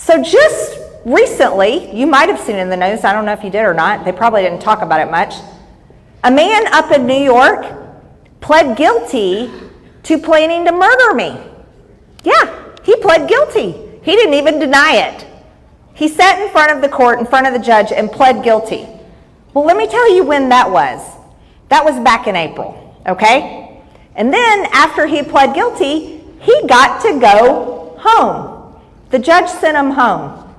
So just recently, you might have seen it in the news, I don't know if you did or not, they probably didn't talk about it much. A man up in New York pled guilty to planning to murder me. Yeah, he pled guilty. He didn't even deny it. He sat in front of the court, in front of the judge, and pled guilty. Well, let me tell you when that was. That was back in April, okay? And then after he pled guilty, he got to go home. The judge sent him home.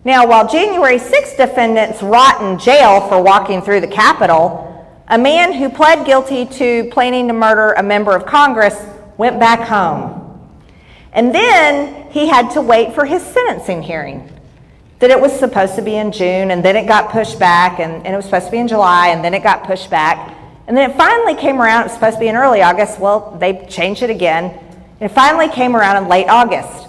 Now, while January 6th defendants rot in jail for walking through the Capitol, a man who pled guilty to planning to murder a member of Congress went back home. And then he had to wait for his sentencing hearing. That it was supposed to be in June, and then it got pushed back, and it was supposed to be in July, and then it got pushed back. And then it finally came around, it was supposed to be in early August. Well, they changed it again. It finally came around in late August.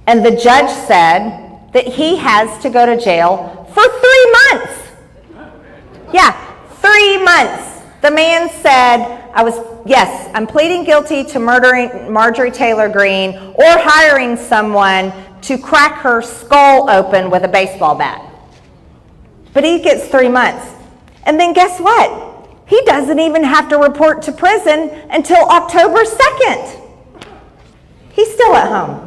And the judge said that he has to go to jail for 3 months. Yeah, 3 months. The man said, yes, I'm pleading guilty to murdering Marjorie Taylor-Greene or hiring someone to crack her skull open with a baseball bat. But he gets 3 months. And then guess what? He doesn't even have to report to prison until October 2nd. He's still at home.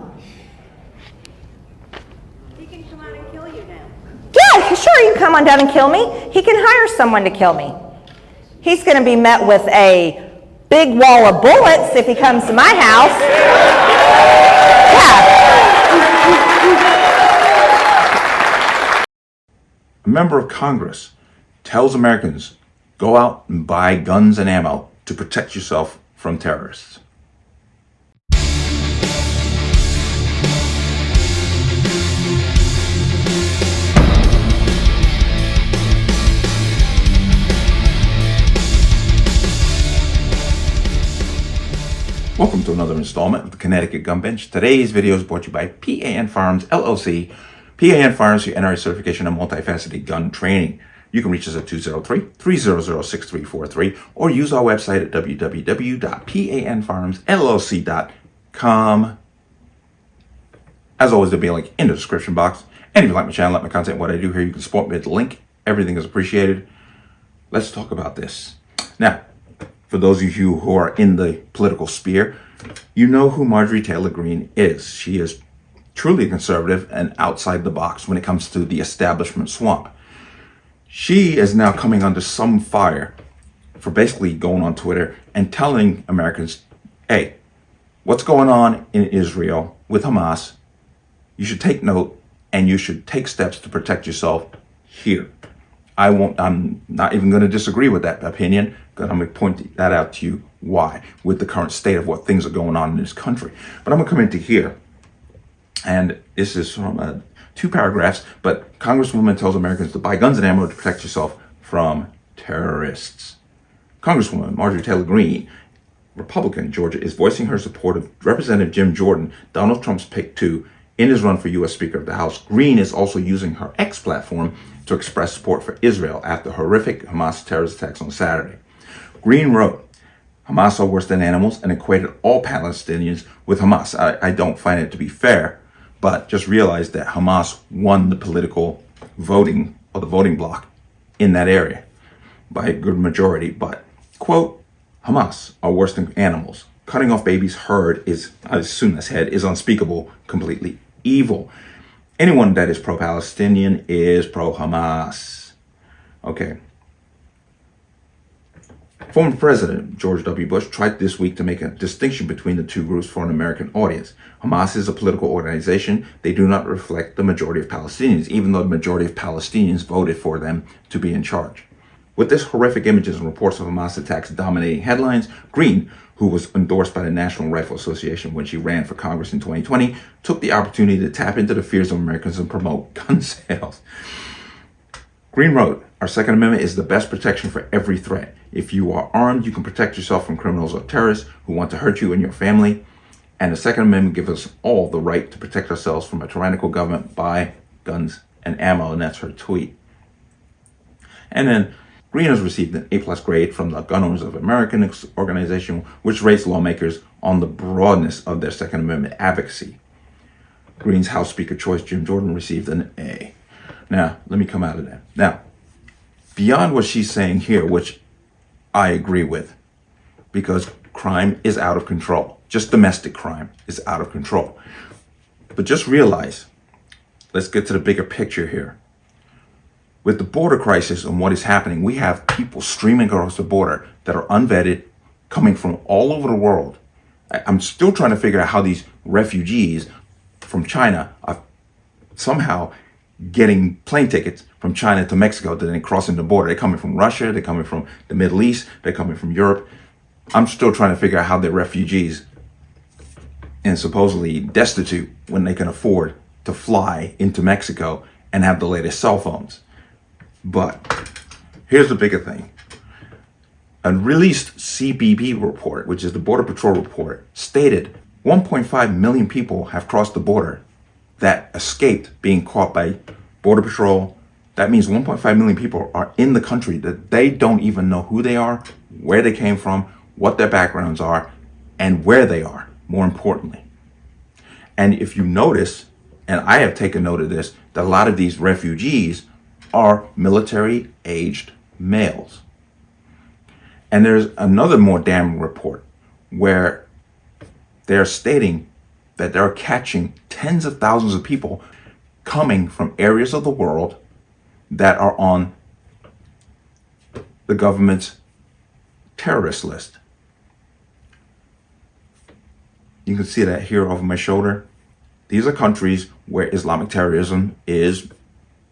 He can come out and kill you now. Yeah, sure, he can come on down and kill me. He can hire someone to kill me. He's going to be met with a big wall of bullets if he comes to my house. Yeah. A member of Congress tells Americans, go out and buy guns and ammo to protect yourself from terrorists. Welcome to another installment of the Connecticut Gun Bench. Today's video is brought to you by P.A.N. Firearms, LLC. P.A.N. Firearms, your NRA certification and multifaceted gun training. You can reach us at 203-300-6343 or use our website at www.panfirearmsllc.com. As always, there'll be a link in the description box. And if you like my channel, like my content, what I do here, you can support me at the link. Everything is appreciated. Let's talk about this. Now, for those of you who are in the political sphere, you know who Marjorie Taylor-Greene is. She is truly conservative and outside the box when it comes to the establishment swamp. She is now coming under some fire for basically going on Twitter and telling Americans, hey, what's going on in Israel with Hamas? You should take note and you should take steps to protect yourself here. I'm not even going to disagree with that opinion, because I'm going to point that out to you why, with the current state of what things are going on in this country. But I'm going to come into here, and this is from 2 paragraphs, but Congresswoman tells Americans to buy guns and ammo to protect yourself from terrorists. Congresswoman Marjorie Taylor-Greene, Republican, Georgia, is voicing her support of Representative Jim Jordan, Donald Trump's pick to in his run for U.S. Speaker of the House. Greene is also using her X platform to express support for Israel after horrific Hamas terrorist attacks on Saturday. Greene wrote, Hamas are worse than animals, and equated all Palestinians with Hamas. I don't find it to be fair, but just realize that Hamas won the political voting, or the voting bloc in that area by a good majority. But, quote, Hamas are worse than animals. Cutting off babies' head is unspeakable, completely evil. Anyone that is pro-Palestinian is pro-Hamas. Okay. Former President George W. Bush tried this week to make a distinction between the two groups for an American audience. Hamas is a political organization. They do not reflect the majority of Palestinians, even though the majority of Palestinians voted for them to be in charge. With this horrific images and reports of Hamas attacks dominating headlines, Greene, who was endorsed by the National Rifle Association when she ran for Congress in 2020, took the opportunity to tap into the fears of Americans and promote gun sales. Greene wrote, our Second Amendment is the best protection for every threat. If you are armed, you can protect yourself from criminals or terrorists who want to hurt you and your family. And the Second Amendment gives us all the right to protect ourselves from a tyrannical government by guns and ammo. And that's her tweet. And then Greene has received an A+ grade from the Gun Owners of America organization, which rates lawmakers on the broadness of their Second Amendment advocacy. Greene's House Speaker choice, Jim Jordan, received an A. Now, let me come out of that. Now, beyond what she's saying here, which I agree with, because crime is out of control. Just domestic crime is out of control. But just realize, let's get to the bigger picture here. With the border crisis and what is happening, we have people streaming across the border that are unvetted, coming from all over the world. I'm still trying to figure out how these refugees from China are somehow getting plane tickets from China to Mexico, then crossing the border. They're coming from Russia, they're coming from the Middle East, they're coming from Europe. I'm still trying to figure out how they're refugees and supposedly destitute when they can afford to fly into Mexico and have the latest cell phones. But here's the bigger thing. A released CBP report, which is the Border Patrol report, stated 1.5 million people have crossed the border that escaped being caught by Border Patrol. That means 1.5 million people are in the country that they don't even know who they are, where they came from, what their backgrounds are, and where they are, more importantly. And if you notice, and I have taken note of this, that a lot of these refugees are military-aged males. And there's another more damning report where they're stating that they're catching tens of thousands of people coming from areas of the world that are on the government's terrorist list. You can see that here over my shoulder. These are countries where Islamic terrorism is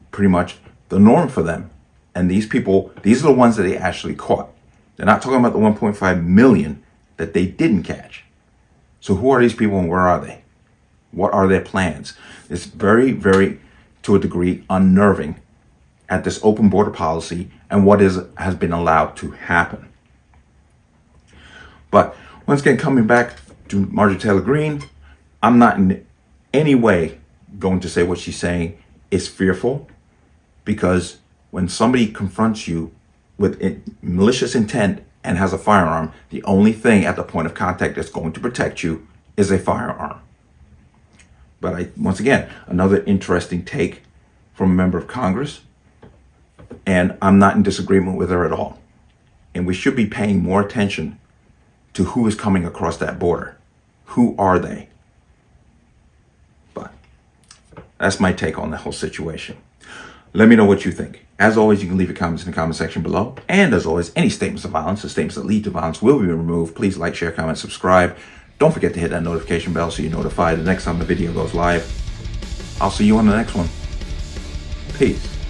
pretty much the norm for them. And these people, these are the ones that they actually caught. They're not talking about the 1.5 million that they didn't catch. So who are these people and where are they? What are their plans? It's very, very, to a degree, unnerving at this open border policy and what has been allowed to happen. But once again, coming back to Marjorie Taylor-Greene, I'm not in any way going to say what she's saying is fearful, because when somebody confronts you with malicious intent and has a firearm, the only thing at the point of contact that's going to protect you is a firearm. But once again, another interesting take from a member of Congress, and I'm not in disagreement with her at all. And we should be paying more attention to who is coming across that border. Who are they? But that's my take on the whole situation. Let me know what you think. As always, you can leave your comments in the comment section below. And as always, any statements of violence or statements that lead to violence will be removed. Please like, share, comment, subscribe. Don't forget to hit that notification bell so you're notified the next time the video goes live. I'll see you on the next one. Peace.